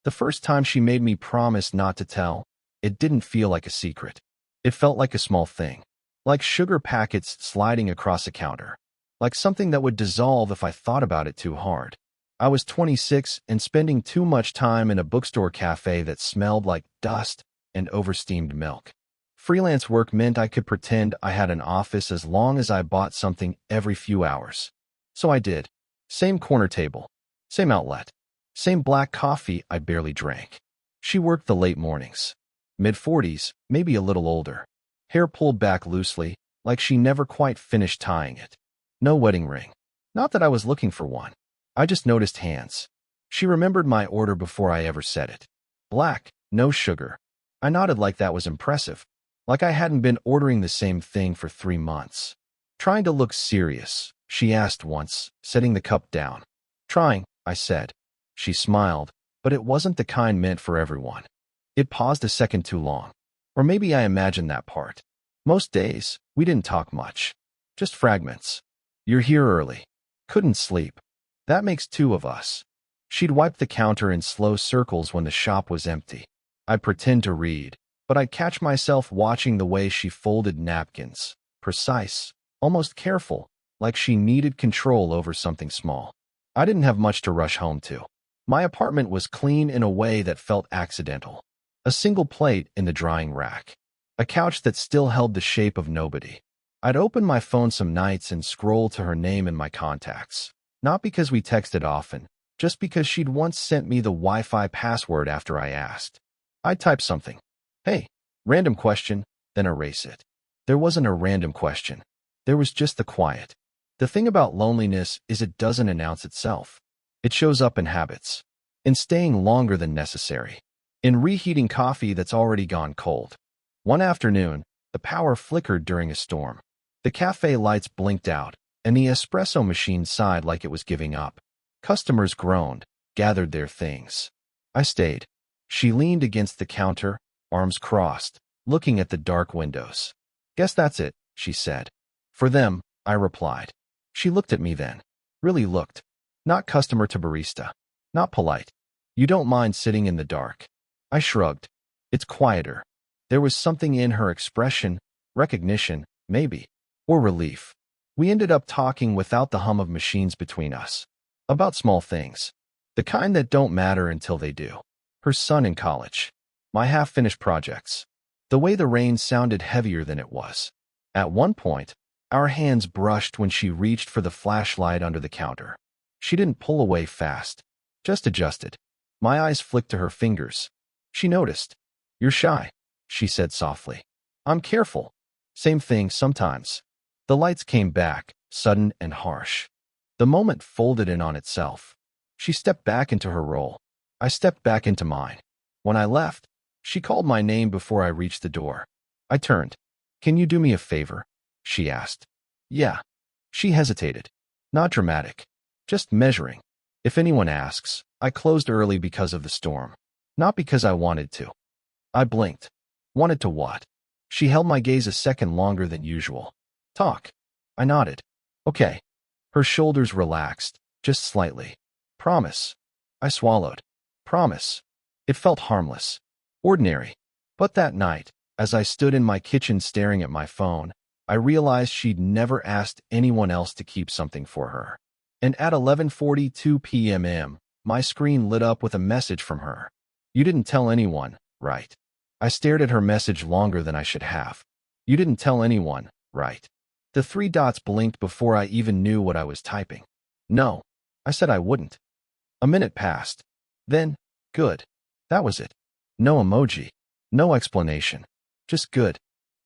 The first time she made me promise not to tell, it didn't feel like a secret. It felt like a small thing, like sugar packets sliding across a counter, like something that would dissolve if I thought about it too hard. I was 26 and spending too much time in a bookstore cafe that smelled like dust and oversteamed milk. Freelance work meant I could pretend I had an office as long as I bought something every few hours. So I did. Same corner table, same outlet, same black coffee I barely drank. She worked the late mornings. Mid-40s, maybe a little older. Hair pulled back loosely, like she never quite finished tying it. No wedding ring. Not that I was looking for one. I just noticed hands. She remembered my order before I ever said it. Black, no sugar. I nodded like that was impressive, like I hadn't been ordering the same thing for 3 months. Trying to look serious, she asked once, setting the cup down. Trying, I said. She smiled, but it wasn't the kind meant for everyone. It paused a second too long. Or maybe I imagined that part. Most days, we didn't talk much. Just fragments. You're here early. Couldn't sleep. That makes 2 of us. She'd wipe the counter in slow circles when the shop was empty. I'd pretend to read, but I'd catch myself watching the way she folded napkins. Precise, almost careful, like she needed control over something small. I didn't have much to rush home to. My apartment was clean in a way that felt accidental. A single plate in the drying rack. A couch that still held the shape of nobody. I'd open my phone some nights and scroll to her name in my contacts. Not because we texted often, just because she'd once sent me the Wi-Fi password after I asked. I'd type something. Hey, random question, then erase it. There wasn't a random question. There was just the quiet. The thing about loneliness is it doesn't announce itself. It shows up in habits. In staying longer than necessary. In reheating coffee that's already gone cold. One afternoon, the power flickered during a storm. The cafe lights blinked out, and the espresso machine sighed like it was giving up. Customers groaned, gathered their things. I stayed. She leaned against the counter, arms crossed, looking at the dark windows. Guess that's it, she said. For them, I replied. She looked at me then. Really looked. Not customer to barista. Not polite. You don't mind sitting in the dark. I shrugged. It's quieter. There was something in her expression, recognition, maybe, or relief. We ended up talking without the hum of machines between us. About small things. The kind that don't matter until they do. Her son in college. My half-finished projects. The way the rain sounded heavier than it was. At one point, our hands brushed when she reached for the flashlight under the counter. She didn't pull away fast. Just adjusted. My eyes flicked to her fingers. She noticed. You're shy, she said softly. I'm careful. Same thing sometimes. The lights came back, sudden and harsh. The moment folded in on itself. She stepped back into her role. I stepped back into mine. When I left, she called my name before I reached the door. I turned. Can you do me a favor? She asked. Yeah. She hesitated. Not dramatic. Just measuring. If anyone asks, I closed early because of the storm. Not because I wanted to. I blinked. Wanted to what? She held my gaze a second longer than usual. Talk. I nodded. Okay. Her shoulders relaxed, just slightly. Promise. I swallowed. Promise. It felt harmless. Ordinary. But that night, as I stood in my kitchen staring at my phone, I realized she'd never asked anyone else to keep something for her. And at 11:42 p.m., my screen lit up with a message from her. You didn't tell anyone, right? I stared at her message longer than I should have. You didn't tell anyone, right? The 3 dots blinked before I even knew what I was typing. No, I said I wouldn't. A minute passed. Then, good. That was it. No emoji. No explanation. Just good.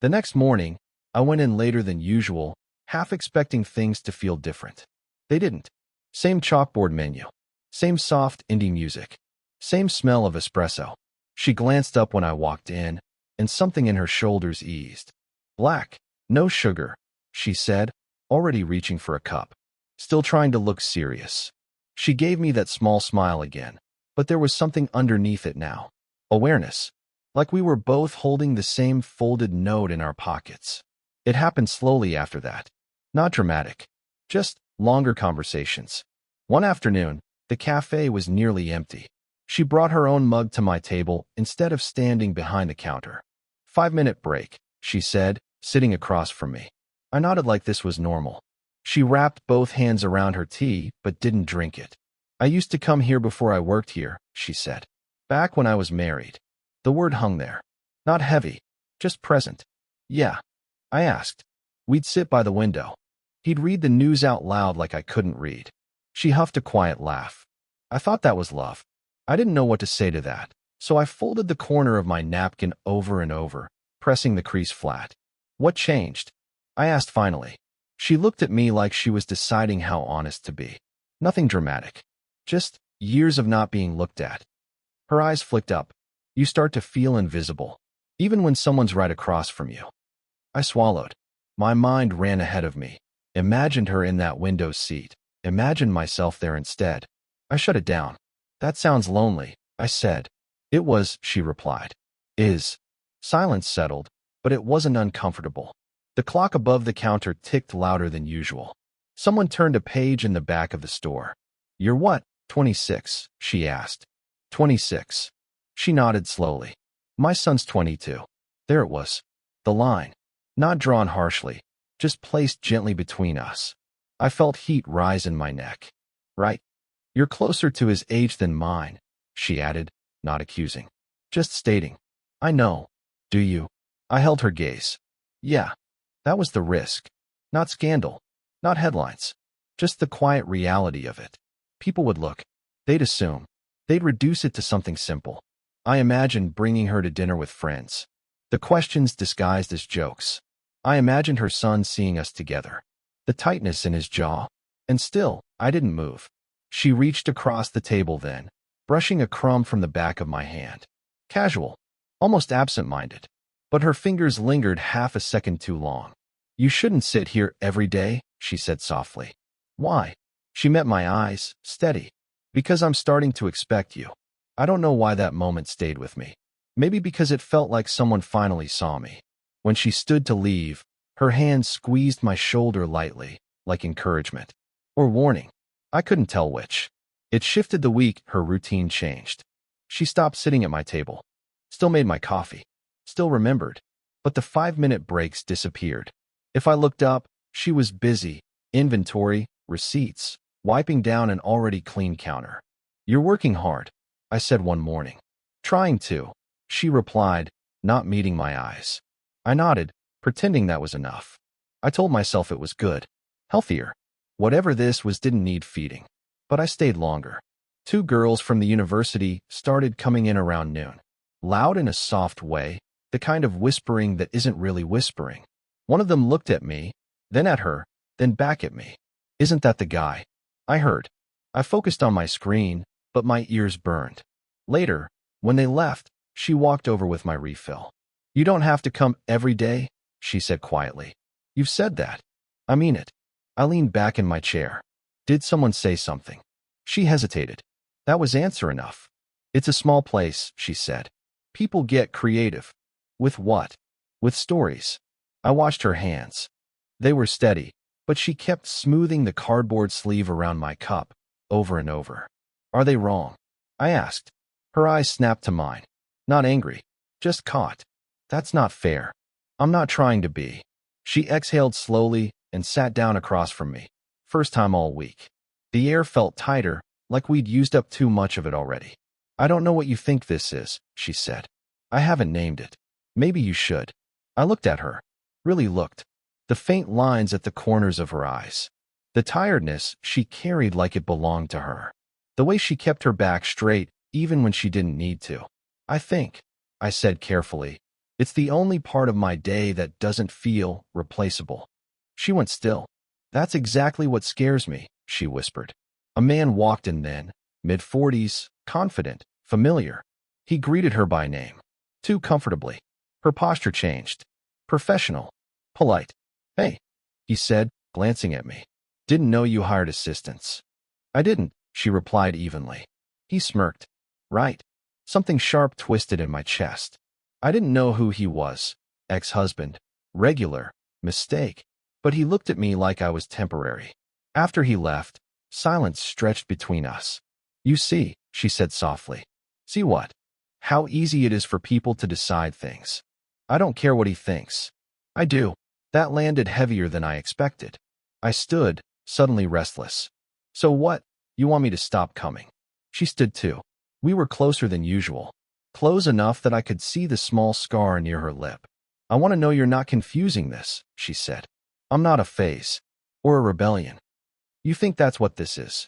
The next morning, I went in later than usual, half expecting things to feel different. They didn't. Same chalkboard menu. Same soft indie music. Same smell of espresso. She glanced up when I walked in, and something in her shoulders eased. Black. No sugar, she said, already reaching for a cup. Still trying to look serious. She gave me that small smile again, but there was something underneath it now. Awareness. Like we were both holding the same folded note in our pockets. It happened slowly after that. Not dramatic. Just longer conversations. One afternoon, the cafe was nearly empty. She brought her own mug to my table instead of standing behind the counter. 5-minute break, she said, sitting across from me. I nodded like this was normal. She wrapped both hands around her tea, but didn't drink it. I used to come here before I worked here, she said. Back when I was married. The word hung there. Not heavy, just present. Yeah, I asked. We'd sit by the window. He'd read the news out loud like I couldn't read. She huffed a quiet laugh. I thought that was love. I didn't know what to say to that, so I folded the corner of my napkin over and over, pressing the crease flat. What changed? I asked finally. She looked at me like she was deciding how honest to be. Nothing dramatic. Just years of not being looked at. Her eyes flicked up. You start to feel invisible, even when someone's right across from you. I swallowed. My mind ran ahead of me. Imagined her in that window seat. Imagined myself there instead. I shut it down. That sounds lonely, I said. It was, she replied. Is. Silence settled, but it wasn't uncomfortable. The clock above the counter ticked louder than usual. Someone turned a page in the back of the store. You're what, 26? She asked. 26. She nodded slowly. My son's 22. There it was. The line. Not drawn harshly, just placed gently between us. I felt heat rise in my neck. Right. You're closer to his age than mine, she added, not accusing. Just stating. I know. Do you? I held her gaze. Yeah. That was the risk. Not scandal. Not headlines. Just the quiet reality of it. People would look. They'd assume. They'd reduce it to something simple. I imagined bringing her to dinner with friends. The questions disguised as jokes. I imagined her son seeing us together. The tightness in his jaw. And still, I didn't move. She reached across the table then, brushing a crumb from the back of my hand. Casual. Almost absent-minded. But her fingers lingered half a second too long. You shouldn't sit here every day, she said softly. Why? She met my eyes, steady. Because I'm starting to expect you. I don't know why that moment stayed with me. Maybe because it felt like someone finally saw me. When she stood to leave, her hand squeezed my shoulder lightly, like encouragement. Or warning. I couldn't tell which. It shifted the week her routine changed. She stopped sitting at my table. Still made my coffee. Still remembered. But the 5-minute breaks disappeared. If I looked up, she was busy. Inventory, receipts, wiping down an already clean counter. You're working hard, I said one morning. Trying to, she replied, not meeting my eyes. I nodded, pretending that was enough. I told myself it was good. Healthier. Whatever this was didn't need feeding. But I stayed longer. 2 girls from the university started coming in around noon. Loud in a soft way, the kind of whispering that isn't really whispering. One of them looked at me, then at her, then back at me. Isn't that the guy? I heard. I focused on my screen, but my ears burned. Later, when they left, she walked over with my refill. You don't have to come every day, she said quietly. You've said that. I mean it. I leaned back in my chair. Did someone say something? She hesitated. That was answer enough. It's a small place, she said. People get creative. With what? With stories. I watched her hands. They were steady, but she kept smoothing the cardboard sleeve around my cup, over and over. Are they wrong? I asked. Her eyes snapped to mine. Not angry. Just caught. That's not fair. I'm not trying to be. She exhaled slowly and sat down across from me. First time all week. The air felt tighter, like we'd used up too much of it already. I don't know what you think this is, she said. I haven't named it. Maybe you should. I looked at her. Really looked. The faint lines at the corners of her eyes. The tiredness she carried like it belonged to her. The way she kept her back straight, even when she didn't need to. I think, I said carefully, it's the only part of my day that doesn't feel replaceable. She went still. That's exactly what scares me, she whispered. A man walked in then, mid-40s, confident, familiar. He greeted her by name. Too comfortably. Her posture changed. Professional. Polite. Hey, he said, glancing at me. Didn't know you hired assistants. I didn't, she replied evenly. He smirked. Right. Something sharp twisted in my chest. I didn't know who he was. Ex-husband. Regular. Mistake. But he looked at me like I was temporary. After he left, silence stretched between us. You see, she said softly. See what? How easy it is for people to decide things. I don't care what he thinks. I do. That landed heavier than I expected. I stood, suddenly restless. So what? You want me to stop coming? She stood too. We were closer than usual. Close enough that I could see the small scar near her lip. I want to know you're not confusing this, she said. I'm not a phase. Or a rebellion. You think that's what this is?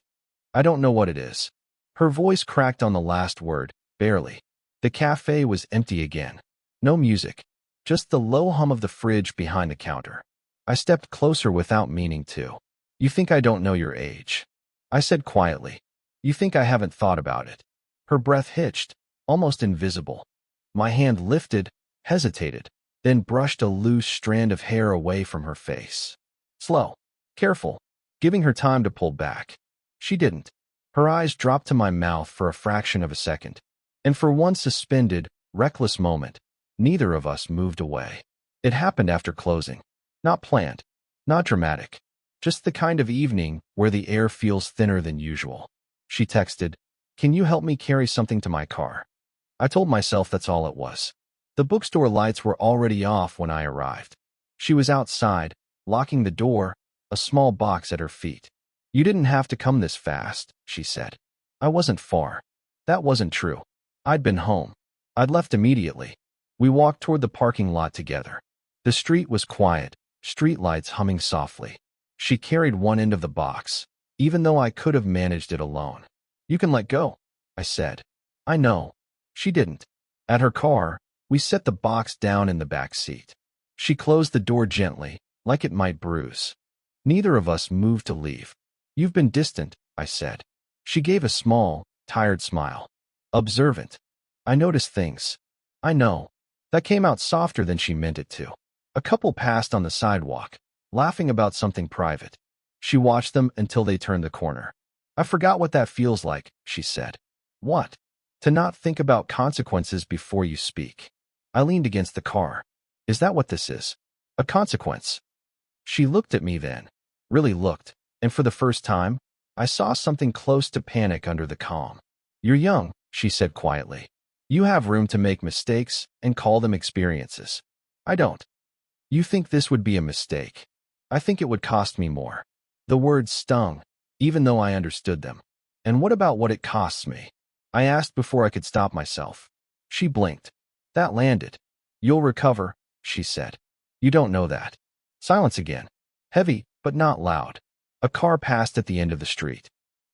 I don't know what it is. Her voice cracked on the last word, barely. The cafe was empty again. No music. Just the low hum of the fridge behind the counter. I stepped closer without meaning to. You think I don't know your age? I said quietly. You think I haven't thought about it? Her breath hitched, almost invisible. My hand lifted, hesitated, then brushed a loose strand of hair away from her face. Slow. Careful. Giving her time to pull back. She didn't. Her eyes dropped to my mouth for a fraction of a second. And for one suspended, reckless moment, neither of us moved away. It happened after closing. Not planned. Not dramatic. Just the kind of evening where the air feels thinner than usual. She texted, "Can you help me carry something to my car?" I told myself that's all it was. The bookstore lights were already off when I arrived. She was outside, locking the door, a small box at her feet. You didn't have to come this fast, she said. I wasn't far. That wasn't true. I'd been home. I'd left immediately. We walked toward the parking lot together. The street was quiet, streetlights humming softly. She carried one end of the box, even though I could have managed it alone. You can let go, I said. I know. She didn't. At her car, we set the box down in the back seat. She closed the door gently, like it might bruise. Neither of us moved to leave. You've been distant, I said. She gave a small, tired smile. Observant. I noticed things. I know. That came out softer than she meant it to. A couple passed on the sidewalk, laughing about something private. She watched them until they turned the corner. I forgot what that feels like, she said. What? To not think about consequences before you speak. I leaned against the car. Is that what this is? A consequence? She looked at me then. Really looked. And for the first time, I saw something close to panic under the calm. You're young, she said quietly. You have room to make mistakes and call them experiences. I don't. You think this would be a mistake. I think it would cost me more. The words stung, even though I understood them. And what about what it costs me? I asked before I could stop myself. She blinked. That landed. You'll recover, she said. You don't know that. Silence again. Heavy, but not loud. A car passed at the end of the street.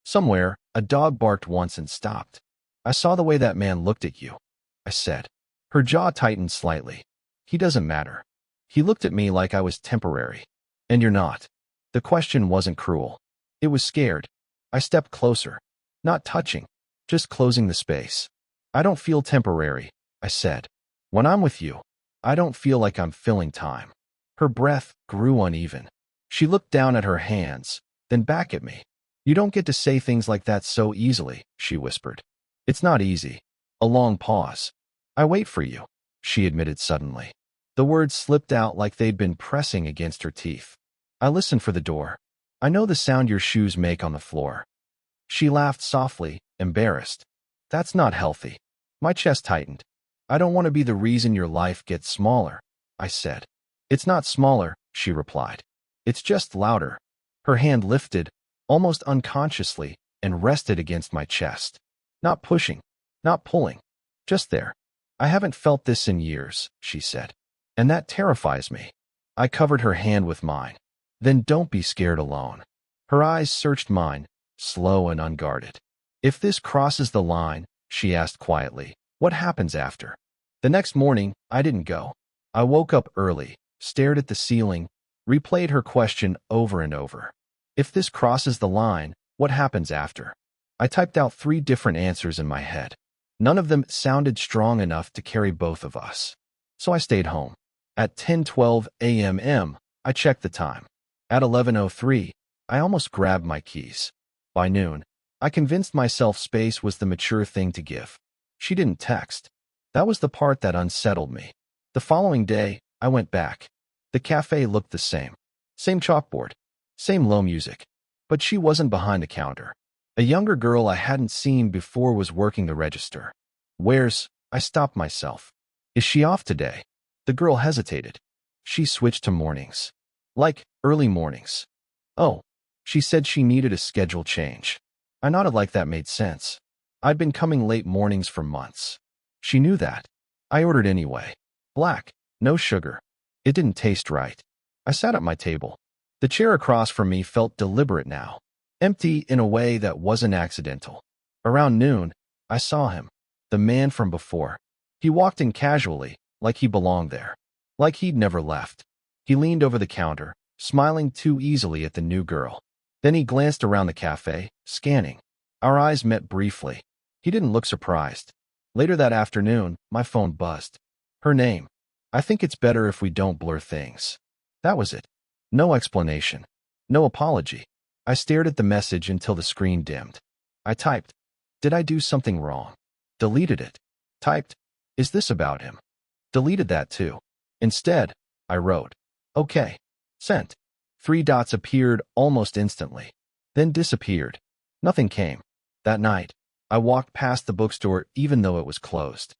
Somewhere, a dog barked once and stopped. I saw the way that man looked at you, I said. Her jaw tightened slightly. He doesn't matter. He looked at me like I was temporary. And you're not. The question wasn't cruel. It was scared. I stepped closer. Not touching. Just closing the space. I don't feel temporary, I said. When I'm with you, I don't feel like I'm filling time. Her breath grew uneven. She looked down at her hands, then back at me. You don't get to say things like that so easily, she whispered. It's not easy. A long pause. I wait for you, she admitted suddenly. The words slipped out like they'd been pressing against her teeth. I listened for the door. I know the sound your shoes make on the floor. She laughed softly, embarrassed. That's not healthy. My chest tightened. I don't want to be the reason your life gets smaller, I said. It's not smaller, she replied. It's just louder. Her hand lifted, almost unconsciously, and rested against my chest. Not pushing, not pulling, just there. I haven't felt this in years, she said. And that terrifies me. I covered her hand with mine. Then don't be scared alone. Her eyes searched mine, slow and unguarded. If this crosses the line, she asked quietly, what happens after? The next morning, I didn't go. I woke up early, stared at the ceiling, replayed her question over and over. If this crosses the line, what happens after? I typed out 3 different answers in my head. None of them sounded strong enough to carry both of us. So I stayed home. At 10:12 a.m., I checked the time. At 11:03, I almost grabbed my keys. By noon, I convinced myself space was the mature thing to give. She didn't text. That was the part that unsettled me. The following day, I went back. The cafe looked the same. Same chalkboard. Same low music. But she wasn't behind the counter. A younger girl I hadn't seen before was working the register. I stopped myself. Is she off today? The girl hesitated. She switched to mornings. Like, early mornings. Oh. She said she needed a schedule change. I nodded like that made sense. I'd been coming late mornings for months. She knew that. I ordered anyway. Black, no sugar. It didn't taste right. I sat at my table. The chair across from me felt deliberate now. Empty in a way that wasn't accidental. Around noon, I saw him. The man from before. He walked in casually, like he belonged there. Like he'd never left. He leaned over the counter, smiling too easily at the new girl. Then he glanced around the cafe, scanning. Our eyes met briefly. He didn't look surprised. Later that afternoon, my phone buzzed. Her name. I think it's better if we don't blur things. That was it. No explanation. No apology. I stared at the message until the screen dimmed. I typed. Did I do something wrong? Deleted it. Typed. Is this about him? Deleted that too. Instead, I wrote. Okay. Sent. 3 dots appeared almost instantly. Then disappeared. Nothing came. That night, I walked past the bookstore even though it was closed.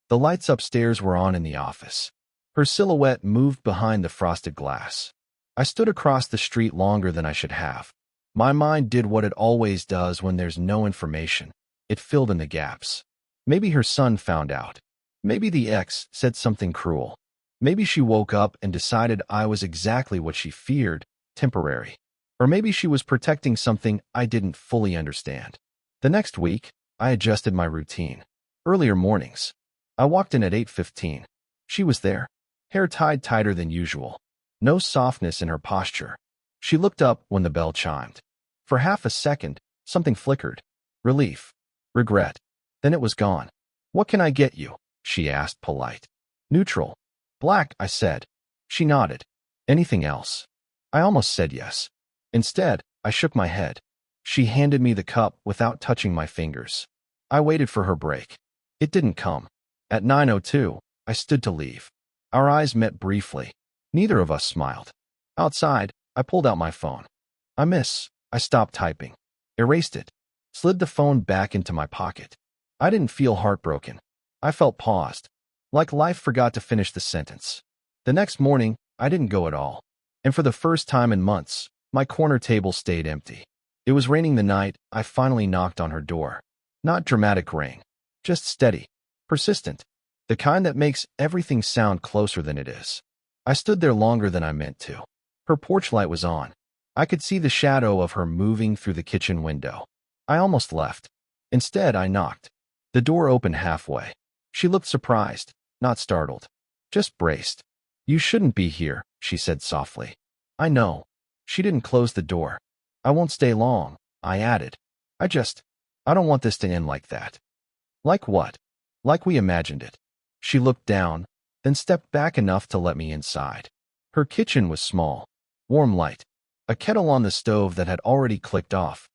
The lights upstairs were on in the office. Her silhouette moved behind the frosted glass. I stood across the street longer than I should have. My mind did what it always does when there's no information. It filled in the gaps. Maybe her son found out. Maybe the ex said something cruel. Maybe she woke up and decided I was exactly what she feared, temporary. Or maybe she was protecting something I didn't fully understand. The next week, I adjusted my routine. Earlier mornings. I walked in at 8:15. She was there. Hair tied tighter than usual. No softness in her posture. She looked up when the bell chimed. For half a second, something flickered. Relief. Regret. Then it was gone. What can I get you? She asked, polite. Neutral. Black, I said. She nodded. Anything else? I almost said yes. Instead, I shook my head. She handed me the cup without touching my fingers. I waited for her break. It didn't come. At 9:02, I stood to leave. Our eyes met briefly. Neither of us smiled. Outside, I pulled out my phone. I stopped typing. Erased it. Slid the phone back into my pocket. I didn't feel heartbroken. I felt paused. Like life forgot to finish the sentence. The next morning, I didn't go at all. And for the first time in months, my corner table stayed empty. It was raining the night I finally knocked on her door. Not dramatic rain. Just steady. Persistent. The kind that makes everything sound closer than it is. I stood there longer than I meant to. Her porch light was on. I could see the shadow of her moving through the kitchen window. I almost left. Instead, I knocked. The door opened halfway. She looked surprised, not startled. Just braced. You shouldn't be here, she said softly. I know. She didn't close the door. I won't stay long, I added. I don't want this to end like that. Like what? Like we imagined it. She looked down, then stepped back enough to let me inside. Her kitchen was small. Warm light. A kettle on the stove that had already clicked off.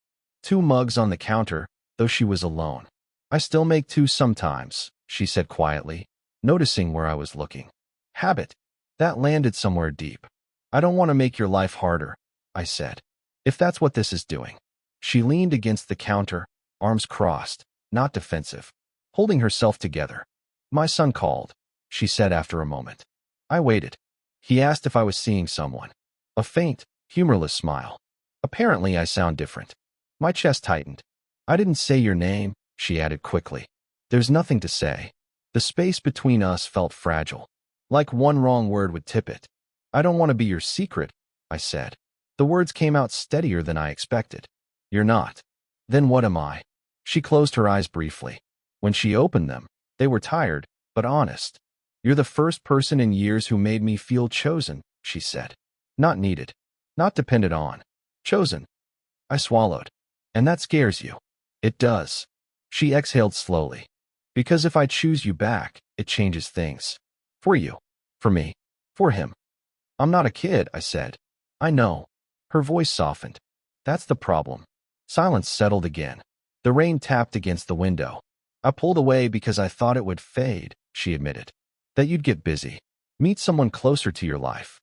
2 mugs on the counter, though she was alone. I still make 2 sometimes, she said quietly, noticing where I was looking. Habit. That landed somewhere deep. I don't want to make your life harder, I said. If that's what this is doing. She leaned against the counter, arms crossed, not defensive, holding herself together. My son called, she said after a moment. I waited. He asked if I was seeing someone. A faint, humorless smile. Apparently I sound different. My chest tightened. I didn't say your name, she added quickly. There's nothing to say. The space between us felt fragile. Like one wrong word would tip it. I don't want to be your secret, I said. The words came out steadier than I expected. You're not. Then what am I? She closed her eyes briefly. When she opened them, they were tired, but honest. You're the first person in years who made me feel chosen, she said. Not needed. Not depended on. Chosen. I swallowed. And that scares you. It does. She exhaled slowly. Because if I choose you back, it changes things. For you. For me. For him. I'm not a kid, I said. I know. Her voice softened. That's the problem. Silence settled again. The rain tapped against the window. I pulled away because I thought it would fade, she admitted. That you'd get busy. Meet someone closer to your life.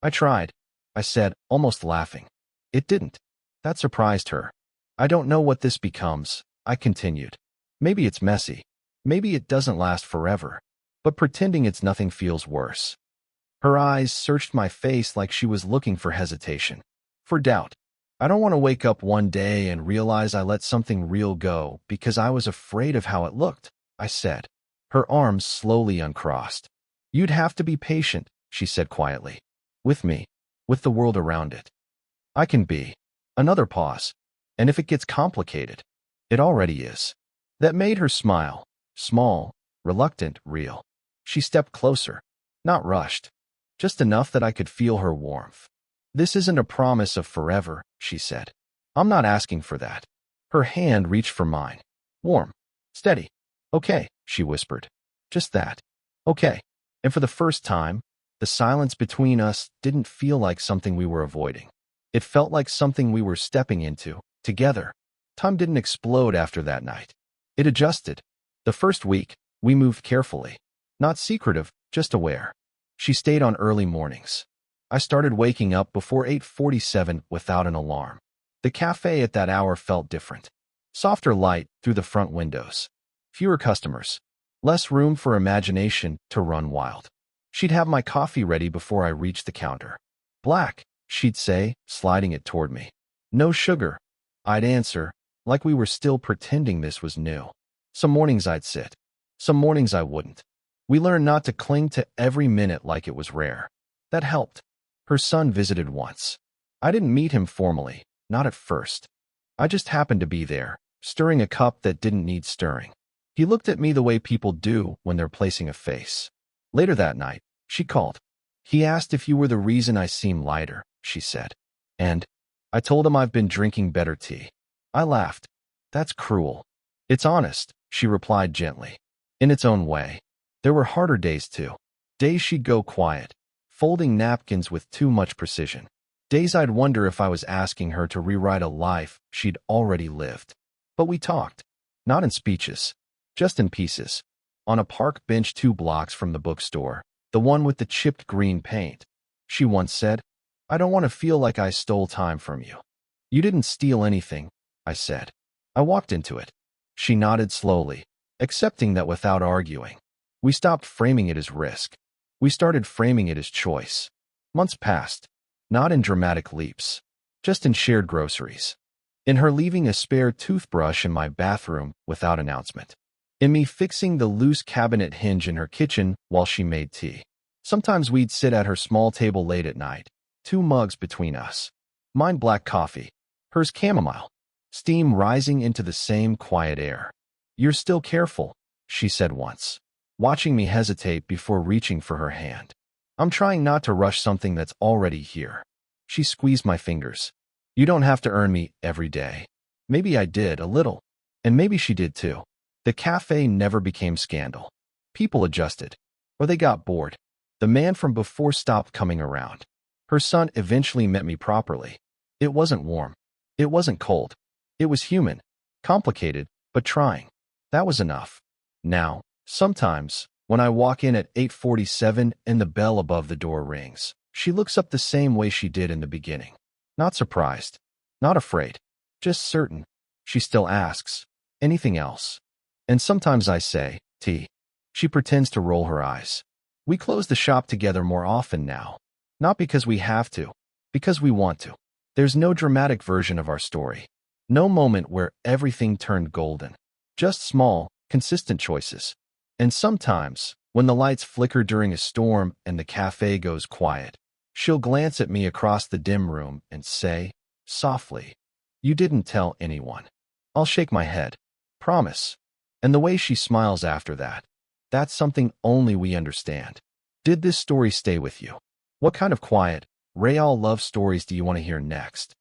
I tried, I said, almost laughing. It didn't. That surprised her. I don't know what this becomes, I continued. Maybe it's messy. Maybe it doesn't last forever, but pretending it's nothing feels worse. Her eyes searched my face like she was looking for hesitation, for doubt. I don't want to wake up one day and realize I let something real go because I was afraid of how it looked, I said. Her arms slowly uncrossed. You'd have to be patient, she said quietly. With me, with the world around it. I can be. Another pause. And if it gets complicated, it already is. That made her smile. Small, reluctant, real. She stepped closer. Not rushed. Just enough that I could feel her warmth. This isn't a promise of forever, she said. I'm not asking for that. Her hand reached for mine. Warm. Steady. Okay, she whispered. Just that. Okay. And for the first time, the silence between us didn't feel like something we were avoiding. It felt like something we were stepping into, together. Time didn't explode after that night. It adjusted. The first week, we moved carefully. Not secretive, just aware. She stayed on early mornings. I started waking up before 8:47 without an alarm. The cafe at that hour felt different. Softer light through the front windows. Fewer customers. Less room for imagination to run wild. She'd have my coffee ready before I reached the counter. Black, she'd say, sliding it toward me. No sugar. I'd answer, like we were still pretending this was new. Some mornings I'd sit. Some mornings I wouldn't. We learned not to cling to every minute like it was rare. That helped. Her son visited once. I didn't meet him formally, not at first. I just happened to be there, stirring a cup that didn't need stirring. He looked at me the way people do when they're placing a face. Later that night, she called. He asked if you were the reason I seem lighter, she said. And I told him I've been drinking better tea. I laughed. That's cruel. It's honest, she replied gently. In its own way. There were harder days too. Days she'd go quiet, folding napkins with too much precision. Days I'd wonder if I was asking her to rewrite a life she'd already lived. But we talked. Not in speeches. Just in pieces. On a park bench 2 blocks from the bookstore, the one with the chipped green paint. She once said, I don't want to feel like I stole time from you. You didn't steal anything, I said. I walked into it. She nodded slowly, accepting that without arguing. We stopped framing it as risk. We started framing it as choice. Months passed. Not in dramatic leaps. Just in shared groceries. In her leaving a spare toothbrush in my bathroom without announcement. In me fixing the loose cabinet hinge in her kitchen while she made tea. Sometimes we'd sit at her small table late at night. 2 mugs between us. Mine black coffee. Hers chamomile. Steam rising into the same quiet air. You're still careful, she said once, watching me hesitate before reaching for her hand. I'm trying not to rush something that's already here. She squeezed my fingers. You don't have to earn me every day. Maybe I did, a little. And maybe she did too. The cafe never became scandal. People adjusted. Or they got bored. The man from before stopped coming around. Her son eventually met me properly. It wasn't warm. It wasn't cold. It was human. Complicated, but trying. That was enough. Now, sometimes, when I walk in at 8:47 and the bell above the door rings, she looks up the same way she did in the beginning. Not surprised. Not afraid. Just certain. She still asks, anything else? And sometimes I say, tea. She pretends to roll her eyes. We close the shop together more often now. Not because we have to, because we want to. There's no dramatic version of our story. No moment where everything turned golden. Just small, consistent choices. And sometimes, when the lights flicker during a storm and the cafe goes quiet, she'll glance at me across the dim room and say, softly, you didn't tell anyone. I'll shake my head. Promise. And the way she smiles after that, that's something only we understand. Did this story stay with you? What kind of quiet, real love stories do you want to hear next?